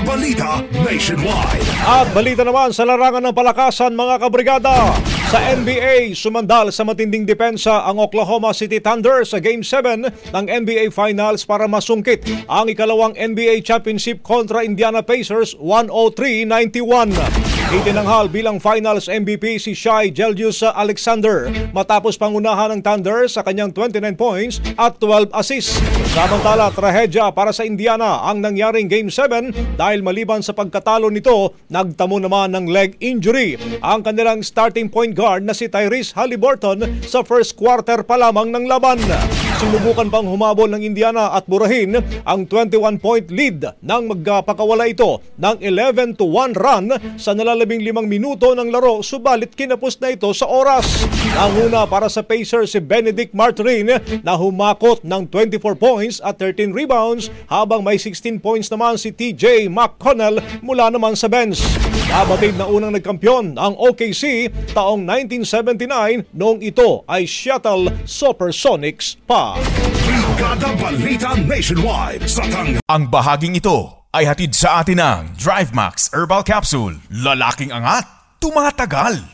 Balita Nationwide. At balita naman sa larangan ng palakasan mga kabrigada. Sa NBA, sumandal sa matinding depensa ang Oklahoma City Thunder sa Game 7 ng NBA Finals para masungkit ang ikalawang NBA Championship kontra Indiana Pacers 103-91. Itinanghal bilang Finals MVP si Shai Gilgeous-Alexander matapos pangunahan ng Thunder sa kanyang 29 points at 12 assists. Samantala, trahedya para sa Indiana ang nangyaring Game 7 dahil maliban sa pagkatalo nito, nagtamo naman ng leg injury ang kanilang starting point guard na si Tyrese Haliburton sa first quarter pa lamang ng laban. Sinubukan pang humabol ng Indiana at burahin ang 21-point lead nang magpakawala ito ng 11-1 run sa nalalabing 5 minuto ng laro, subalit kinapos na ito sa oras. Nanguna para sa Pacers si Benedict Martin na humakot ng 24 points at 13 rebounds habang may 16 points naman si TJ McConnell mula naman sa bench. Nabatid na unang nagkampiyon ang OKC taong 1979 noong ito ay Seattle Supersonics pa. Brigada Balita Nationwide sa Ang bahaging ito ay hatid sa atin ng DriveMax Herbal Capsule. Lalaking angat, tumatagal.